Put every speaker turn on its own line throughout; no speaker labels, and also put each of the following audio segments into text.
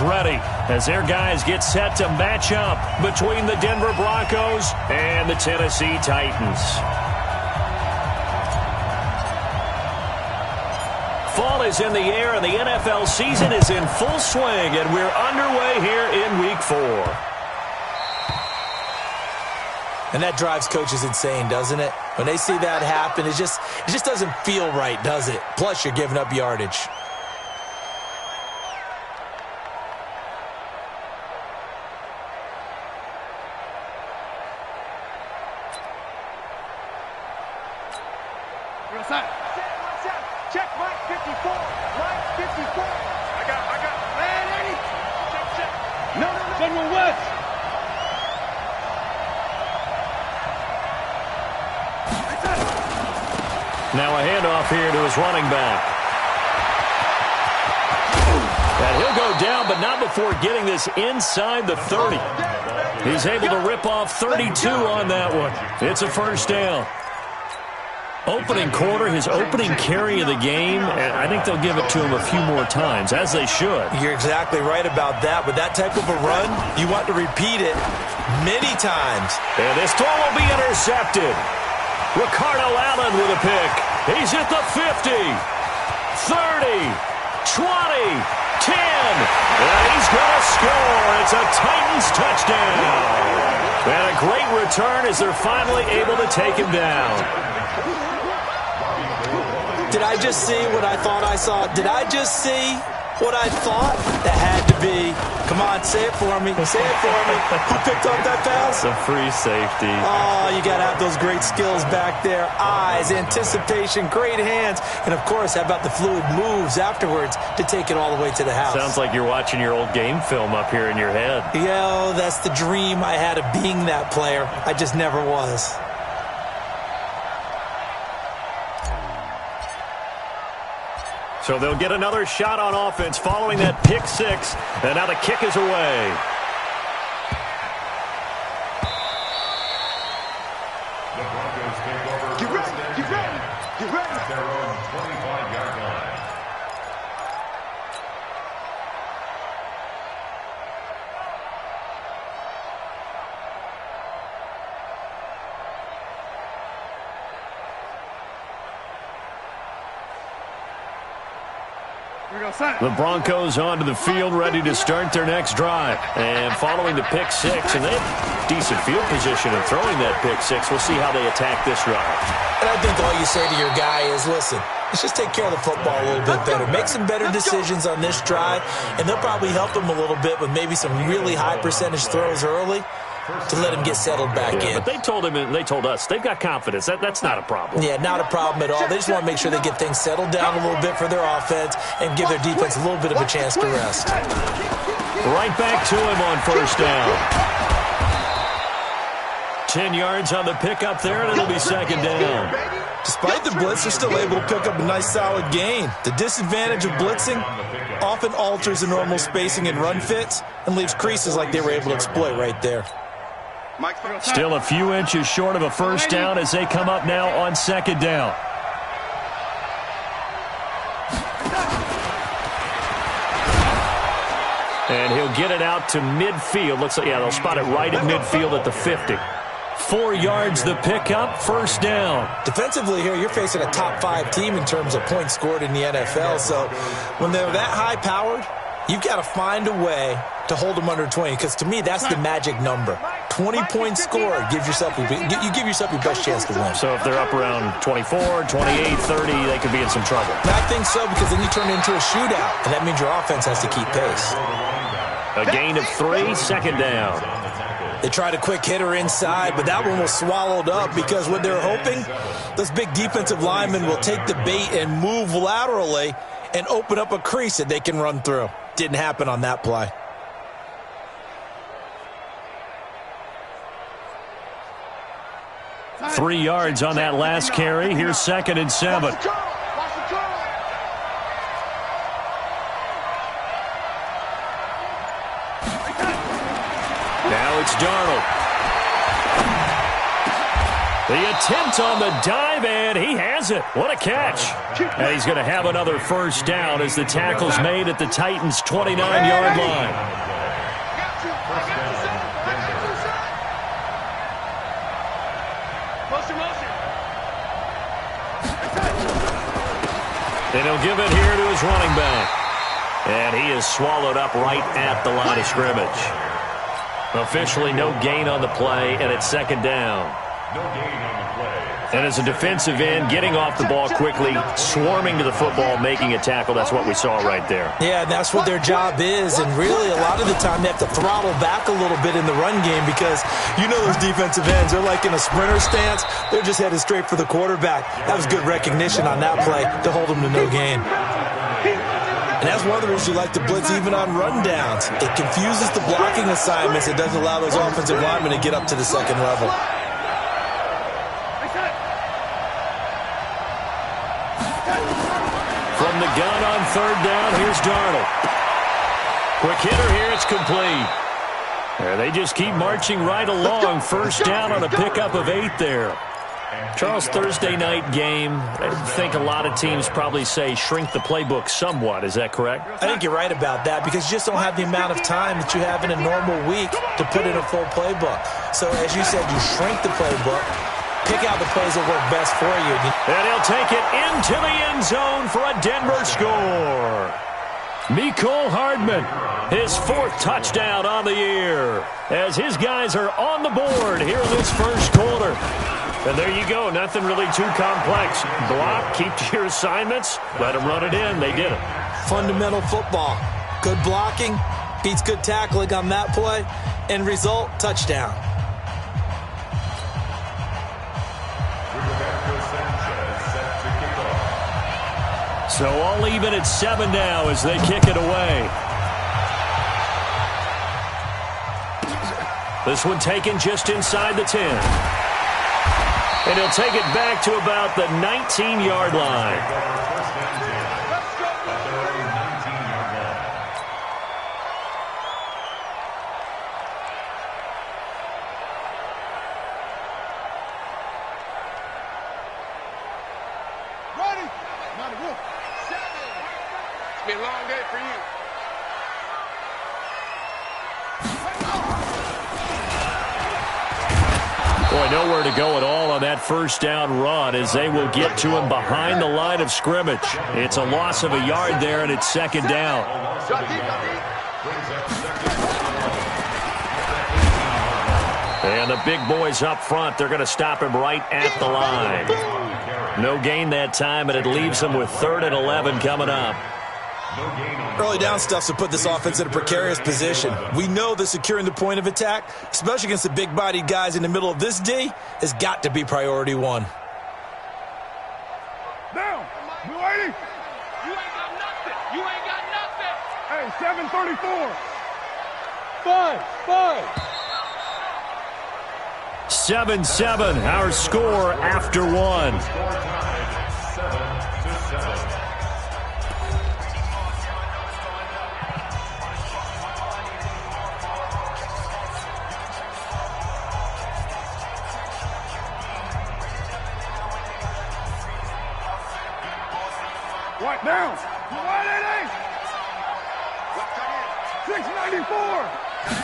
ready as their guys get set to match up between the Denver Broncos and the Tennessee Titans. Fall is in the air, and the NFL season is in full swing, and we're underway here in Week 4.
And that drives coaches insane, doesn't it? When they see that happen, it just doesn't feel right, does it? Plus, you're giving up yardage.
Check Mike 54. Mike 54. I got. Man, Eddie. Check. No. General West.
Now a handoff here to his running back. And he'll go down, but not before getting this inside the 30. He's able to rip off 32 on that one. It's a first down. Opening quarter, his opening carry of the game, and I think they'll give it to him a few more times, as they should.
You're exactly right about that. With that type of a run, you want to repeat it many times.
And this throw will be intercepted. Ricardo Allen with a pick. He's at the 50, 30, 20, 10. And he's going to score. It's a Titans touchdown. And a great return as they're finally able to take him down.
Did I just see what I thought I saw? Did I just see what I thought? That had to be. Come on, say it for me. Say it for me. Who picked up that pass?
The free safety.
Oh, you got to have those great skills back there. Eyes, anticipation, great hands. And, of course, how about the fluid moves afterwards to take it all the way to the house?
Sounds like you're watching your old game film up here in your head.
Yo, that's the dream I had of being that player. I just never was.
So they'll get another shot on offense following that pick six. And now the kick is away.
The Broncos take over.
Get ready.
At their own 25-yard line.
The Broncos onto the field, ready to start their next drive. And following the pick six, and they have decent field position in throwing that pick six. We'll see how they attack this drive.
And I think all you say to your guy is, listen, let's just take care of the football a little bit better. Make some better decisions on this drive, and they'll probably help him a little bit with maybe some really high percentage throws early to let him get settled back in.
But they told him and they told us they've got confidence. That's not a problem.
Yeah, not a problem at all. They just want to make sure they get things settled down a little bit for their offense and give their defense a little bit of a chance to rest.
Right back to him on first down. 10 yards on the pickup there, and it'll be second down.
Despite the blitz, they're still able to pick up a nice solid gain. The disadvantage of blitzing often alters the normal spacing and run fits and leaves creases like they were able to exploit right there.
Still a few inches short of a first down as they come up now on second down. And he'll get it out to midfield. Looks like, yeah, they'll spot it right at midfield at the 50. 4 yards the pickup, first down.
Defensively here, you're facing a top 5 team in terms of points scored in the NFL. So when they're that high-powered, you've got to find a way to hold them under 20, because to me, that's the magic number. 20 points scored, you give yourself your best chance to win.
So if they're up around 24, 28, 30, they could be in some trouble.
And I think so, because then you turn it into a shootout, and that means your offense has to keep pace.
A gain of 3, second down.
They tried a quick hitter inside, but that one was swallowed up because what they're hoping, those big defensive linemen will take the bait and move laterally and open up a crease that they can run through. Didn't happen on that play.
Three yards on that last carry. Here's second and 7. Now it's Darnold. The attempt on the dive, and he has it. What a catch. And he's going to have another first down as the tackle's made at the Titans' 29-yard line. And he'll give it here to his running back. And he is swallowed up right at the line of scrimmage. Officially no gain on the play, and it's second down.
No gain on the play.
And as a defensive end, getting off the ball quickly, swarming to the football, making a tackle, that's what we saw right there.
Yeah, and that's what their job is. And really, a lot of the time, they have to throttle back a little bit in the run game because you know those defensive ends, they're like in a sprinter stance. They're just headed straight for the quarterback. That was good recognition on that play to hold them to no gain. And that's one of the reasons you like to blitz even on rundowns. It confuses the blocking assignments. It doesn't allow those offensive linemen to get up to the second level.
From the gun on third down, here's Darnold. Quick hitter here, it's complete. There, they just keep marching right along. First down on a pickup of 8 there. Charles, Thursday night game, I think a lot of teams probably say shrink the playbook somewhat. Is that correct?
I think you're right about that because you just don't have the amount of time that you have in a normal week to put in a full playbook. So, as you said, you shrink the playbook, pick out the plays that work best for you.
And he'll take it into the end zone for a Denver score. Mecole Hardman, his 4th touchdown on the year, as his guys are on the board here in this first quarter. And there you go, nothing really too complex. Block, keep to your assignments, let them run it in. They did it.
Fundamental football. Good blocking, beats good tackling on that play, end result, touchdown.
So all even at 7 now as they kick it away. This one taken just inside the 10. And he'll take it back to about the 19-yard line.
Ready? Not a wolf. 7. It's been a long day for you.
Boy, nowhere to go at all on that first down run as they will get to him behind the line of scrimmage. It's a loss of a yard there, and it's second down. And the big boys up front, they're going to stop him right at the line. No gain that time, and it leaves them with 3rd and 11 coming up.
Early down stuff to put this offense in a precarious position. We know that securing the point of attack, especially against the big-bodied guys in the middle of this D, has got to be priority 1.
Down. You ready? You ain't got nothing. You ain't got nothing. Hey, 7:34. 5.
7-7, our score after 1.
What down? 188. 694.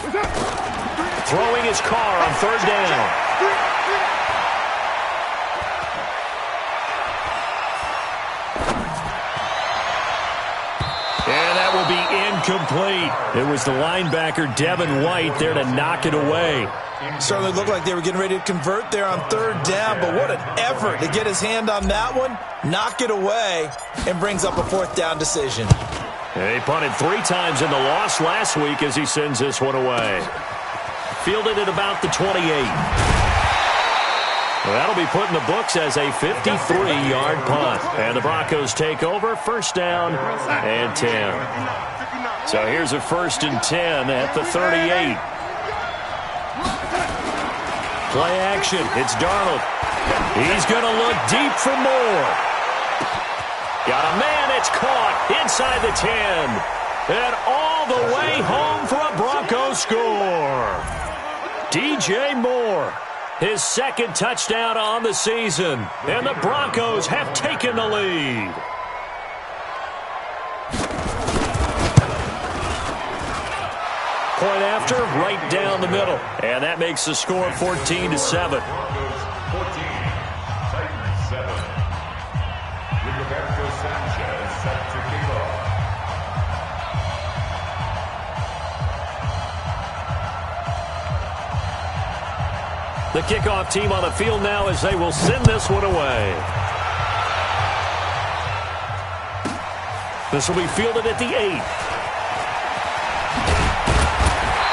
What's up?
Throwing his car on third down. And that will be incomplete. It was the linebacker, Devin White, there to knock it away.
Certainly looked like they were getting ready to convert there on third down, but what an effort to get his hand on that one, knock it away, and brings up a 4th down decision.
He punted 3 times in the loss last week as he sends this one away. Fielded at about the 28. Well, that'll be put in the books as a 53-yard punt. And the Broncos take over, first down and 10. So here's a 1st and 10 at the 38. Play action. It's Darnold. He's going to look deep for more. Got a man. It's caught inside the 10. And all the way home for a Broncos score. DJ Moore. His second touchdown on the season. And the Broncos have taken the lead. Point after, right down the middle. And that makes the score 14-7. The kickoff team on the field now as they will send this one away. This will be fielded at the 8.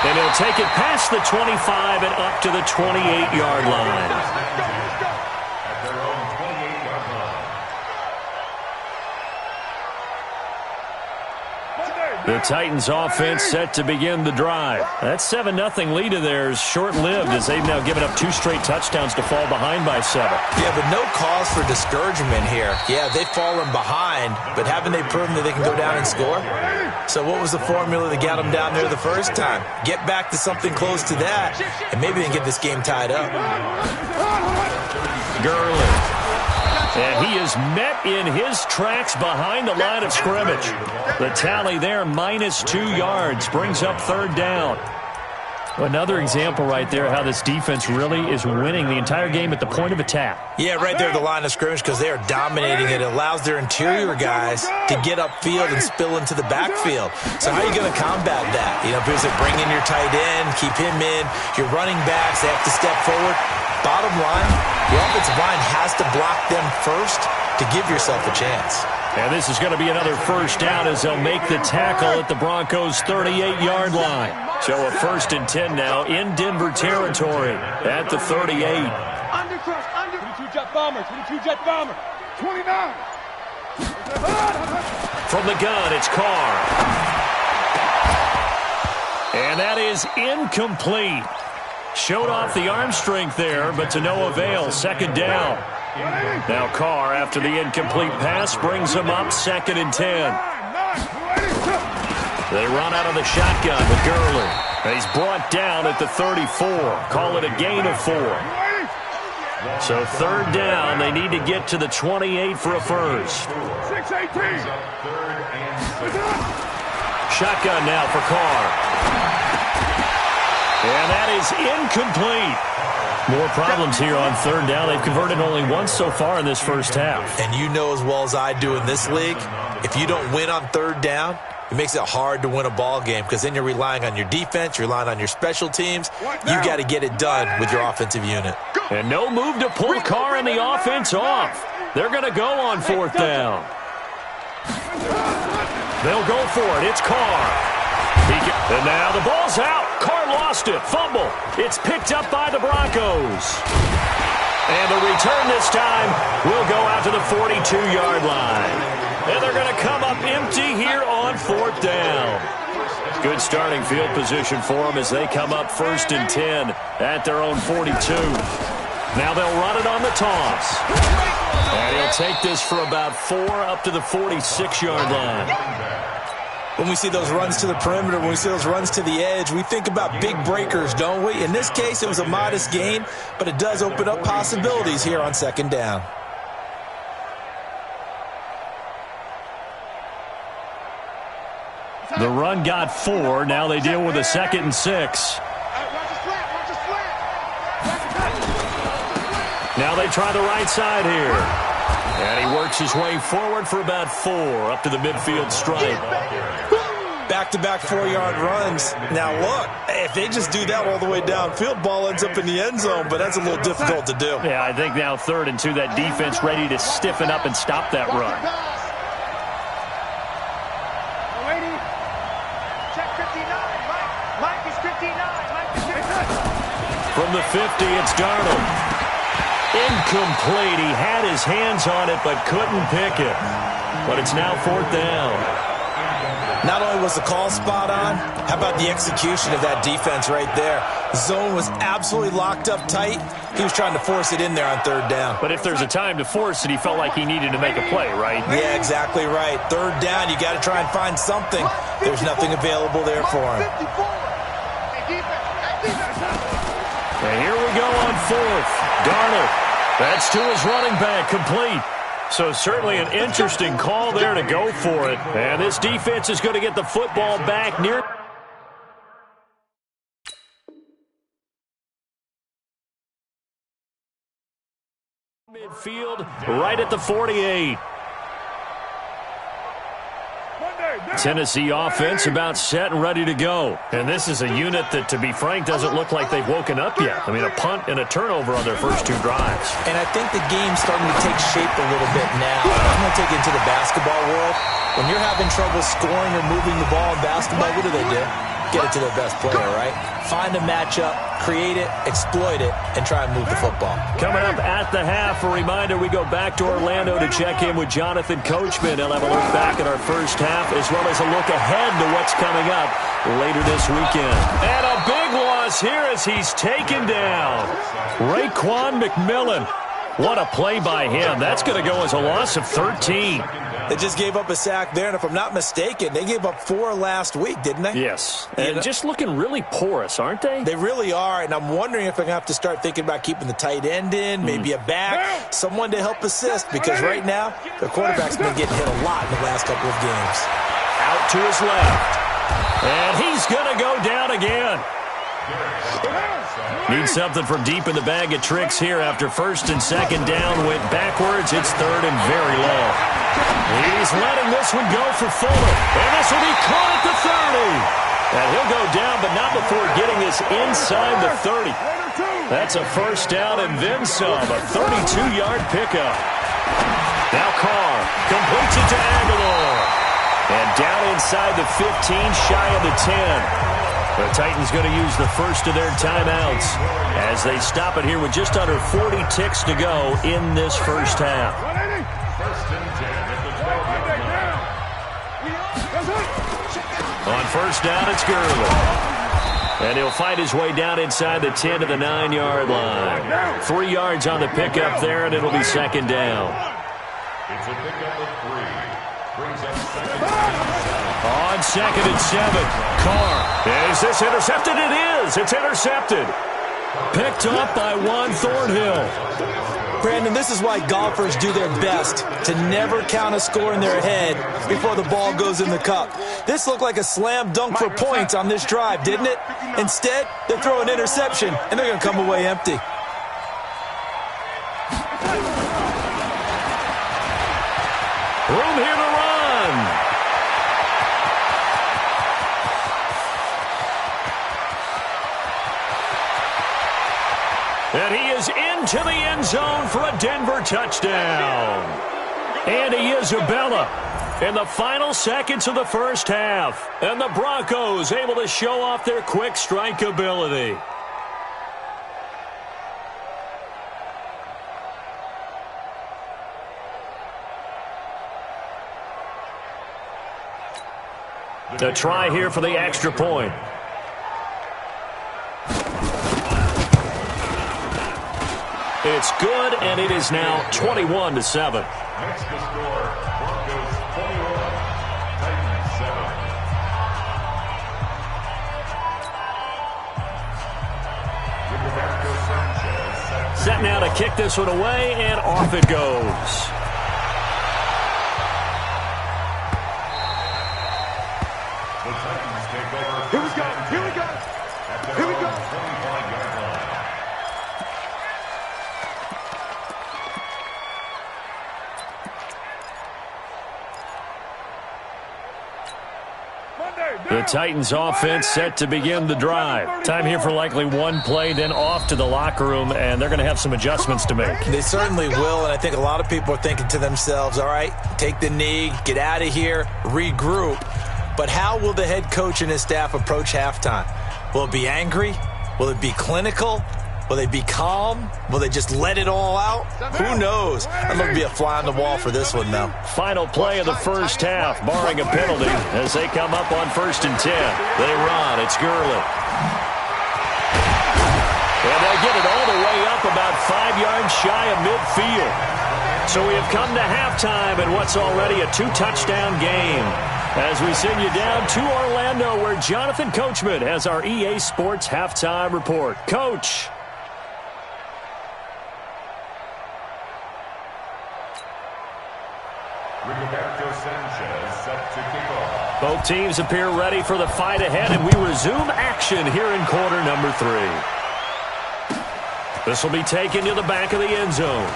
And he'll take it past the 25 and up to the 28-yard line. The Titans offense set to begin the drive. That 7-0 lead of theirs short-lived as they've now given up 2 straight touchdowns to fall behind by 7.
Yeah, but no cause for discouragement here. Yeah, they've fallen behind, but haven't they proven that they can go down and score? So what was the formula that got them down there the first time? Get back to something close to that, and maybe they can get this game tied up.
Gurley. And he is met in his tracks behind the line of scrimmage. The tally there, -2 yards, brings up 3rd down. Another example right there how this defense really is winning the entire game at the point of attack.
Yeah, right there at the line of scrimmage because they are dominating it. It allows their interior guys to get upfield and spill into the backfield. So how are you going to combat that? You know, because they bring in your tight end, keep him in. Your running backs, they have to step forward. Bottom line, your offensive line has to block them first to give yourself a chance.
And this is going to be another first down as they'll make the tackle at the Broncos' 38-yard line. So a 1st and 10 now in Denver territory at the 38.
Under cross, under. 22 jet bomber, 22 jet bomber. 29.
From the gun, it's Carr. And that is incomplete. Showed off the arm strength there, but to no avail. 2nd down. Now Carr, after the incomplete pass, brings him up 2nd and 10. They run out of the shotgun with Gurley. He's brought down at the 34. Call it a gain of 4. So 3rd down, they need to get to the 28 for a first.
6-18.
Shotgun now for Carr. And that is incomplete. More problems here on 3rd down. They've converted only once so far in this first half.
And you know as well as I do in this league, if you don't win on 3rd down, it makes it hard to win a ball game because then you're relying on your defense, you're relying on your special teams. You got to get it done with your offensive unit.
And no move to pull Carr and the offense off. They're going to go on 4th down. They'll go for it. It's Carr. And now the ball's out. Carr lost it. Fumble. It's picked up by the Broncos. And the return this time will go out to the 42-yard line. And they're going to come up empty here on 4th down. Good starting field position for them as they come up 1st and 10 at their own 42. Now they'll run it on the toss. And he'll take this for about 4 up to the 46-yard line.
When we see those runs to the perimeter, when we see those runs to the edge, we think about big breakers, don't we? In this case, it was a modest gain, but it does open up possibilities here on 2nd down.
The run got 4. Now they deal with a 2nd and 6. Now they try the right side here. And he works his way forward for about 4 up to the midfield stripe.
Back-to-back 4-yard runs. Now look, if they just do that all the way downfield, ball ends up in the end zone, but that's a little difficult to do.
Yeah, I think now 3rd and 2, that defense ready to stiffen up and stop that run.
Check 59. Mike is 59. Mike is 59.
From the 50, it's Darnold. Incomplete. He had his hands on it but couldn't pick it. But it's now 4th down.
Not only was the call spot on, how about the execution of that defense right there? The zone was absolutely locked up tight. He was trying to force it in there on 3rd down.
But if there's a time to force it, he felt like he needed to make a play, right?
Yeah, exactly right. 3rd down, you got to try and find something. There's nothing available there for him.
And here we go on fourth. Darnold. That's to his running back, complete. So certainly an interesting call there to go for it. And this defense is going to get the football back near midfield, right at the 48. Tennessee offense about set and ready to go. And this is a unit that, to be frank, doesn't look like they've woken up yet. I mean, a punt and a turnover on their first two drives.
And I think the game's starting to take shape a little bit now. I'm going to take it into the basketball world. When you're having trouble scoring or moving the ball in basketball, what do? Get it to their best player, right? Find a matchup, create it, exploit it, and try and move the football.
Coming up at the half, a reminder, we go back to Orlando to check in with Jonathan Coachman. He'll have a look back at our first half, as well as a look ahead to what's coming up later this weekend. And a big loss here as he's taken down. Raekwon McMillan. What a play by him. That's going to go as a loss of 13.
They just gave up a sack there, and if I'm not mistaken, they gave up 4 last week, didn't they?
Yes, and just looking really porous, aren't they?
They really are, and I'm wondering if I'm going to have to start thinking about keeping the tight end in, maybe a back, someone to help assist, because right now, their quarterback's been getting hit a lot in the last couple of games.
Out to his left, and he's going to go down again. Needs something from deep in the bag of tricks here after first and second down went backwards. It's third and very low. He's letting this one go for Fuller, and this will be caught at the 30. And he'll go down, but not before getting this inside the 30. That's a first down and then some, a 32-yard pickup. Now Carr completes it to Aguilar. And down inside the 15, shy of the 10. The Titans going to use the first of their timeouts as they stop it here with just under 40 ticks to go in this first half. On first down, it's Gurley. And he'll fight his way down inside the 10 to the 9-yard line. 3 yards on the pickup there, and it'll be second down.
It's a pickup of 3. Brings up second down.
On second and 7, Carr. Is this intercepted? It is. It's intercepted. Picked up by Juan Thornhill.
Brandon, this is why golfers do their best to never count a score in their head before the ball goes in the cup. This looked like a slam dunk for points on this drive, didn't it? Instead, they throw an interception, and they're going to come away empty.
Room here to run. And he is into the end zone for a Denver touchdown. Andy Isabella in the final seconds of the first half. And the Broncos able to show off their quick strike ability. A try here for the extra point. It's good, and it is now 21-7.
Next to score, Broncos 21, Titans 7. Roberto Sanchez
Set now to kick this one away, and off it goes.
The Titans take over.
Here we go. Here we go. Here we go.
25-yard line.
The Titans offense set to begin the drive. Time here for likely one play, then off to the locker room, and they're going to have some adjustments to make.
They certainly will, and I think a lot of people are thinking to themselves, all right, take the knee, get out of here, regroup. But how will the head coach and his staff approach halftime? Will it be angry? Will it be clinical? Will they be calm? Will they just let it all out? Who knows? I'd love to be a fly on the wall for this one, though.
Final play of the first half, barring a penalty, as they come up on 1st and 10. They run. It's Gurley. And they'll get it all the way up about 5 yards shy of midfield. So we have come to halftime in what's already a 2-touchdown game. As we send you down to Orlando, where Jonathan Coachman has our EA Sports Halftime Report. Coach.
Sanchez set to kick off.
Both teams appear ready for the fight ahead, and we resume action here in quarter number 3. This will be taken to the back of the end zone.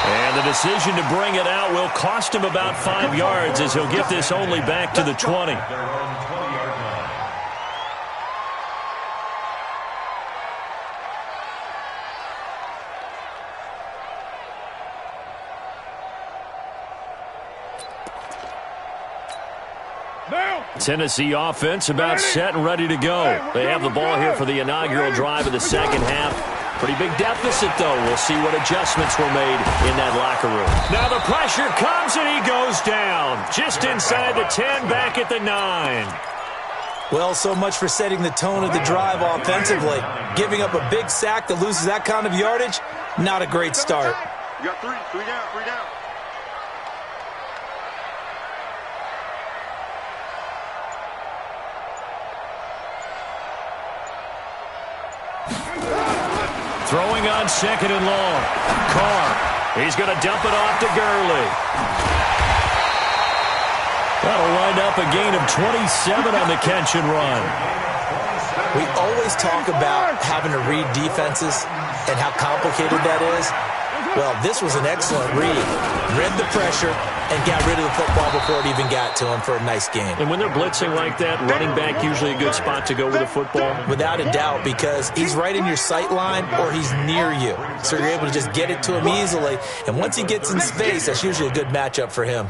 And the decision to bring it out will cost him about 5 yards as he'll get this only back to the 20.
Their own 20-yard line.
Tennessee offense about set and ready to go. They have the ball here for the inaugural drive of the second half. Pretty big deficit, though. We'll see what adjustments were made in that locker room. Now the pressure comes, and he goes down. Just inside the 10, back at the 9.
Well, so much for setting the tone of the drive offensively. Giving up a big sack that loses that kind of yardage, not a great start.
You got three down, 3 down.
Throwing on 2nd and long. Carr. He's going to dump it off to Gurley. That'll wind up a gain of 27 on the catch and run.
We always talk about having to read defenses and how complicated that is. Well, this was an excellent read. Read the pressure and got rid of the football before it even got to him for a nice game.
And when they're blitzing like that, running back usually a good spot to go with the football?
Without a doubt, because he's right in your sight line or he's near you. So you're able to just get it to him easily. And once he gets in space, that's usually a good matchup for him.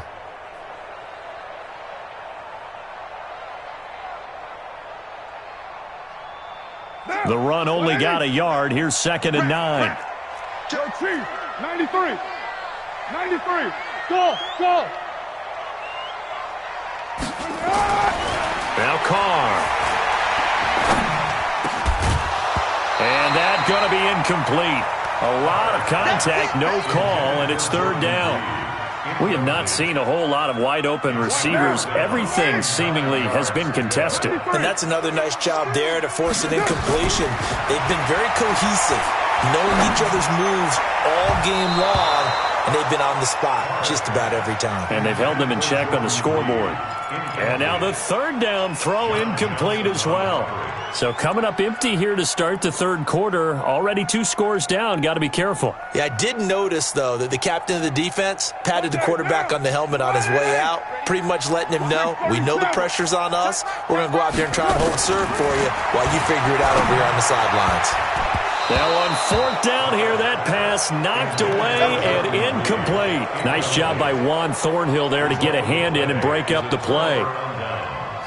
The run only got a yard. Here's 2nd and 9.
93. Go.
Now Carr. And that's going to be incomplete. A lot of contact, no call, and it's 3rd down. We have not seen a whole lot of wide-open receivers. Everything seemingly has been contested.
And that's another nice job there to force an incompletion. They've been very cohesive, knowing each other's moves all game long, and they've been on the spot just about every time.
And they've held them in check on the scoreboard. And now the 3rd down throw incomplete as well. So coming up empty here to start the 3rd quarter. Already 2 scores down. Got to be careful.
Yeah, I did notice, though, that the captain of the defense patted the quarterback on the helmet on his way out, pretty much letting him know, we know the pressure's on us. We're going to go out there and try and hold serve for you while you figure it out over here on the sidelines.
Now on 4th down here, that pass knocked away and incomplete. Nice job by Juan Thornhill there to get a hand in and break up the play.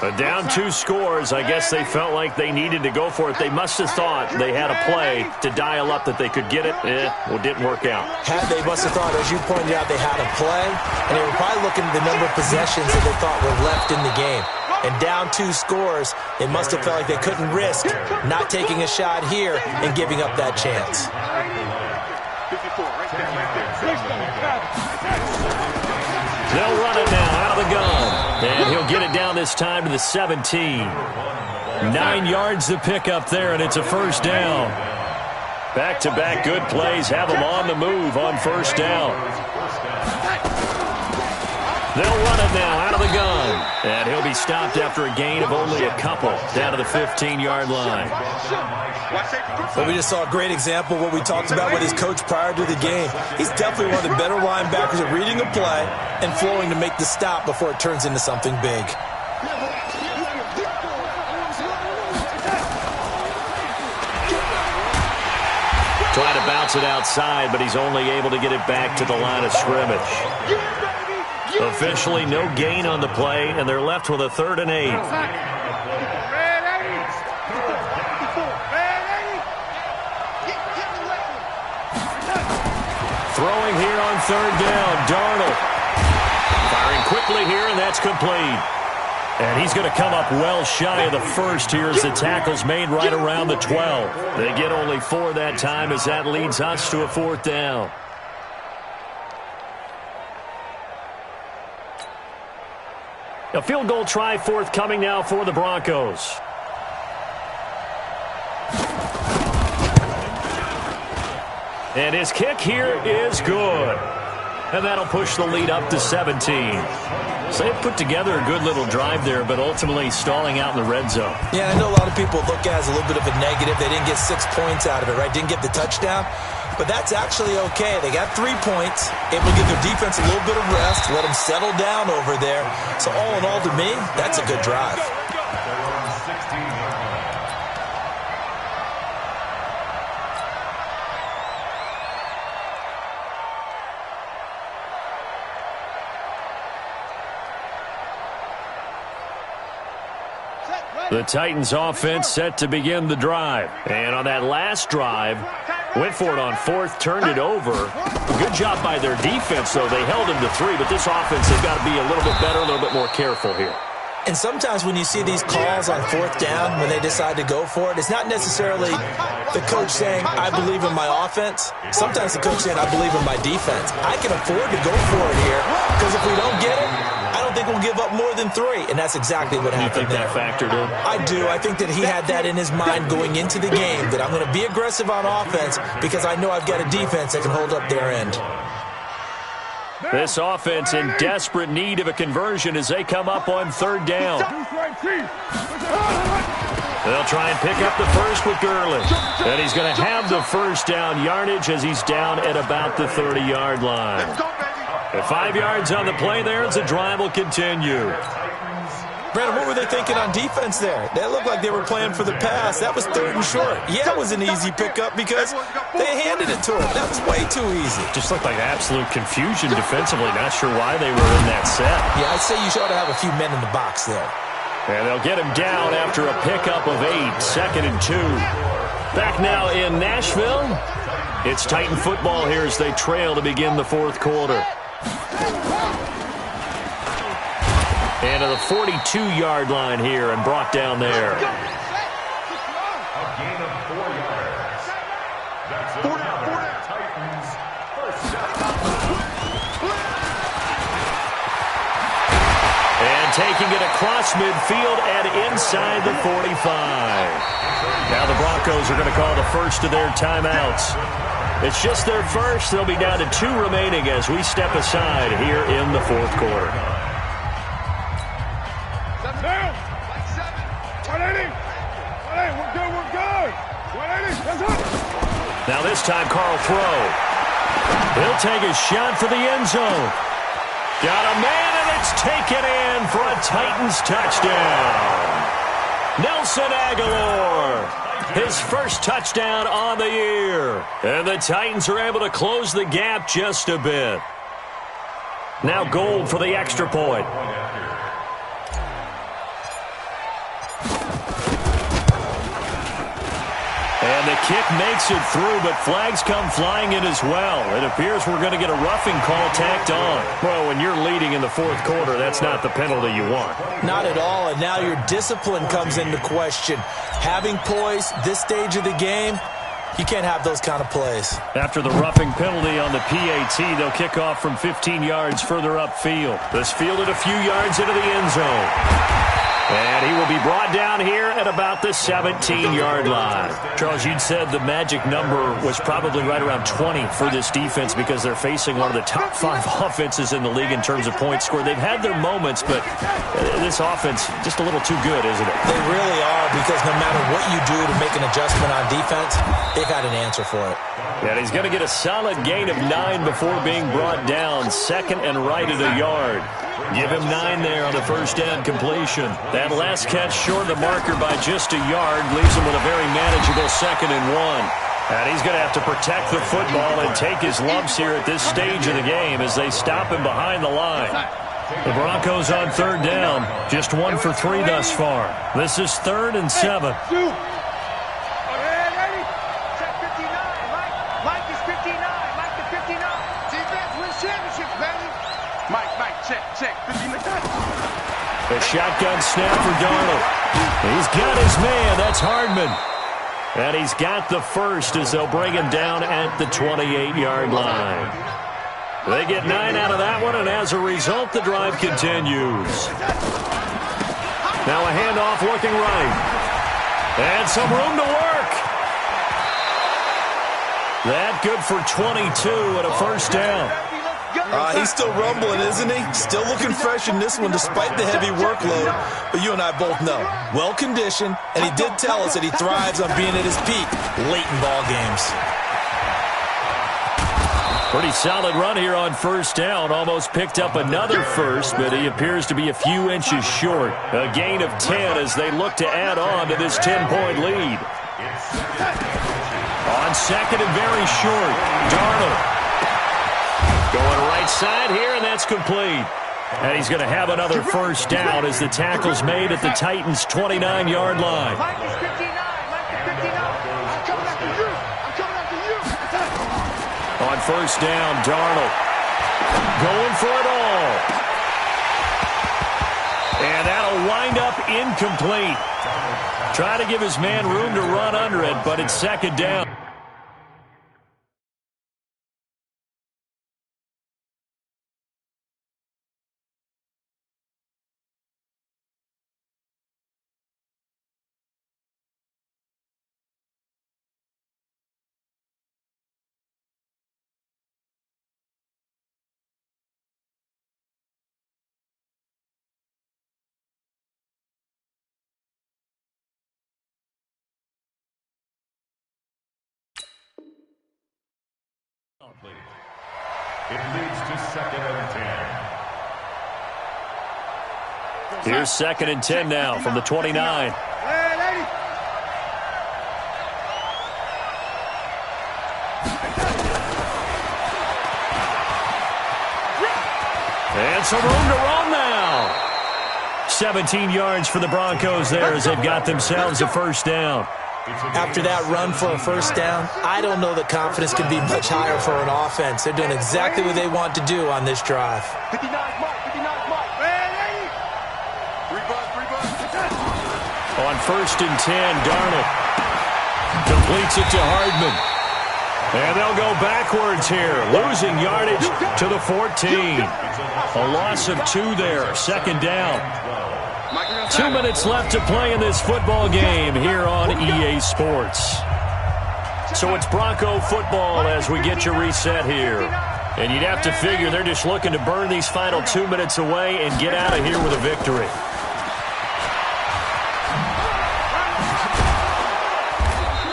But down 2 scores, I guess they felt like they needed to go for it. They must have thought they had a play to dial up that they could get it. Well, it didn't work out.
They must have thought, as you pointed out, they had a play, and they were probably looking at the number of possessions that they thought were left in the game. And down 2 scores, they must have felt like they couldn't risk not taking a shot here and giving up that chance.
54, right there.
They'll run it now out of the gun. And he'll get it down this time to the 17. 9 yards to pick up there, and it's a 1st down. Back-to-back good plays have them on the move on 1st down. They'll run it now out of the gun. And he'll be stopped after a gain of only a couple down to the 15-yard line.
Well, we just saw a great example of what we talked about with his coach prior to the game. He's definitely one of the better linebackers at reading a play and flowing to make the stop before it turns into something big.
Trying to bounce it outside, but he's only able to get it back to the line of scrimmage. Officially no gain on the play, and they're left with a 3rd and 8. Throwing here on 3rd down, Darnold. Firing quickly here, and that's complete. And he's going to come up well shy of the 1st here as the tackle's made right around the 12. They get only 4 that time as that leads us to a 4th down. A field goal try forthcoming now for the Broncos. And his kick here is good. And that'll push the lead up to 17. So they put together a good little drive there, but ultimately stalling out in the red zone.
Yeah, I know a lot of people look at it as a little bit of a negative. They didn't get 6 points out of it, right? Didn't get the touchdown. But that's actually okay. They got 3 points, able to give their defense a little bit of rest, let them settle down over there. So all in all, to me, that's a good drive.
The Titans offense set to begin the drive. And on that last drive, went for it on 4th, turned it over. Good job by their defense, though. They held them to 3, but this offense has got to be a little bit better, a little bit more careful here.
And sometimes when you see these calls on 4th down, when they decide to go for it, it's not necessarily the coach saying, I believe in my offense. Sometimes the coach saying, I believe in my defense. I can afford to go for it here, because if we don't get it, I don't think we'll give up more than 3. And that's exactly what happened there.
You think that factored in?
I do. I think that he had that in his mind going into the game, that I'm going to be aggressive on offense because I know I've got a defense that can hold up their end.
This offense in desperate need of a conversion as they come up on 3rd down. They'll try and pick up the first with Gurley. And he's going to have the first down yardage as he's down at about the 30-yard line. At 5 yards on the play there as the drive will continue.
Brandon, what were they thinking on defense there? They looked like they were playing for the pass. That was 3rd and short. Yeah, it was an easy pickup because they handed it to him. That was way too easy.
Just looked like absolute confusion defensively. Not sure why they were in that set.
Yeah, I'd say you should have a few men in the box there.
And they'll get him down after a pickup of 8, 2nd and 2. Back now in Nashville. It's Titan football here as they trail to begin the 4th quarter. And to the 42-yard line here and brought down there.
A gain of 4 yards. That's it. Titans first down.
And taking it across midfield and inside the 45. Now the Broncos are going to call the first of their timeouts. It's just their first. They'll be down to 2 remaining as we step aside here in the 4th quarter. Now this time, Carl throw. He'll take a shot for the end zone. Got a man, and it's taken in for a Titans touchdown. Nelson Aguilar, his first touchdown on the year. And the Titans are able to close the gap just a bit. Now Gold for the extra point. And the kick makes it through, but flags come flying in as well. It appears we're going to get a roughing call tacked on. Well, when you're leading in the 4th quarter, that's not the penalty you want.
Not at all, and now your discipline comes into question. Having poise this stage of the game, you can't have those kind of plays.
After the roughing penalty on the PAT, they'll kick off from 15 yards further upfield. This fielded a few yards into the end zone. And he will be brought down here at about the 17-yard line. Charles, you'd said the magic number was probably right around 20 for this defense because they're facing one of the top 5 offenses in the league in terms of points scored. They've had their moments, but this offense just a little too good, isn't it?
They really are, because no matter what you do to make an adjustment on defense, they've got an answer for it.
And he's going to get a solid gain of 9 before being brought down. 2nd and right at a yard. Give him 9 there on the first down completion. That last catch short of the marker by just a yard leaves him with a very manageable 2nd and 1. And he's going to have to protect the football and take his lumps here at this stage of the game as they stop him behind the line. The Broncos on 3rd down, just 1 for 3 thus far. This is 3rd and 7. A shotgun snap for Darnold. He's got his man. That's Hardman. And he's got the first as they'll bring him down at the 28-yard line. They get 9 out of that one, and as a result, the drive continues. Now a handoff looking right. And some room to work. That good for 22 and a first down.
He's still rumbling, isn't he? Still looking fresh in this one despite the heavy workload. But you and I both know, well-conditioned, and he did tell us that he thrives on being at his peak late in ball games.
Pretty solid run here on first down. Almost picked up another first, but he appears to be a few inches short. A gain of 10 as they look to add on to this 10-point lead. On second and very short, Darnold. Going right side here, and that's complete. And he's going to have another first down as the tackle's made at the Titans' 29-yard line. On first down, Darnold going for it all. And that'll wind up incomplete. Try to give his man room to run under it, but it's second down.
It leads to second and 10.
Here's second and 10 now from the 29. And some room to roam now. 17 yards for the Broncos there as they've got themselves a first down.
After that run for a first down, I don't know that confidence can be much higher for an offense. They're doing exactly what they want to do on this drive.
59 mark, 59 mark.
On first and 10, Darnold completes it to Hardman. And they'll go backwards here, losing yardage to the 14. A loss of 2 there, second down. 2 minutes left to play in this football game here on EA Sports. So it's Bronco football as we get you reset here. And you'd have to figure they're just looking to burn these final 2 minutes away and get out of here with a victory.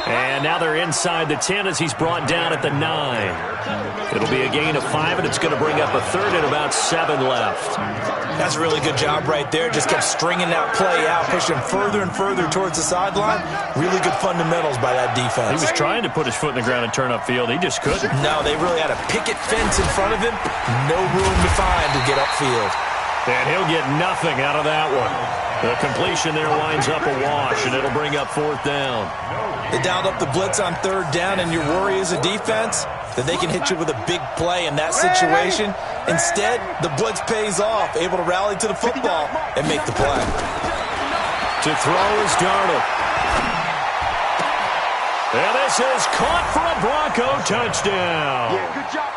And now they're inside the 10 as he's brought down at the 9. It'll be a gain of 5, and it's going to bring up a third and about 7 left.
That's a really good job right there. Just kept stringing that play out, pushing further and further towards the sideline. Really good fundamentals by that defense.
He was trying to put his foot in the ground and turn upfield. He just couldn't.
No, they really had a picket fence in front of him. No room to find to get upfield.
And he'll get nothing out of that one. The completion there winds up a wash, and it'll bring up fourth down.
They dialed up the blitz on third down, and your worry as a defense that they can hit you with a big play in that situation. Instead, the blitz pays off, able to rally to the football and make the play.
To throw is Darnold. And this is caught for a Bronco touchdown.
Good job.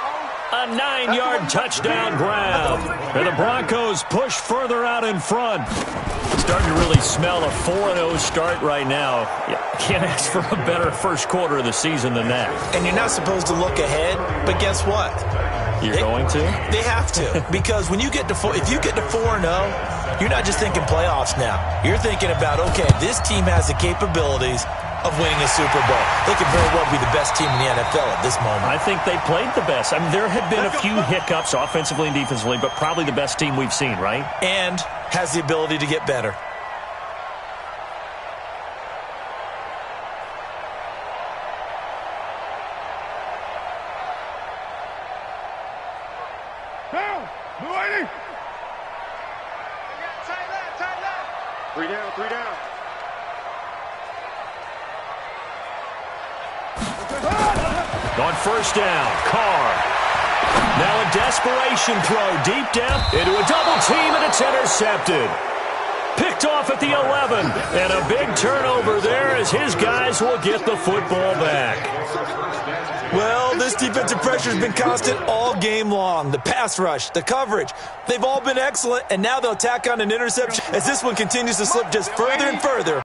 A 9-yard touchdown grab. And the Broncos push further out in front. Starting to really smell a 4-0 start right now. You can't ask for a better first quarter of the season than that.
And you're not supposed to look ahead, but guess what?
You're going to?
They have to. Because when you get to if you get to 4-0, you're not just thinking playoffs now. You're thinking about, okay, this team has the capabilities of winning a Super Bowl. They could very well be the best team in the NFL at this moment.
I think they played the best. I mean, there have been a few hiccups offensively and defensively, but probably the best team we've seen, right?
And has the ability to get better.
Down. Blue 80. Tight left. 3 down, 3 down.
On first down, Carr. Now a desperation throw deep down into a double team, and it's intercepted. Picked off at the 11, and a big turnover there as his guys will get the football back.
Well, this defensive pressure has been constant all game long. The pass rush, the coverage, they've all been excellent, and now they'll tack on an interception as this one continues to slip just further and further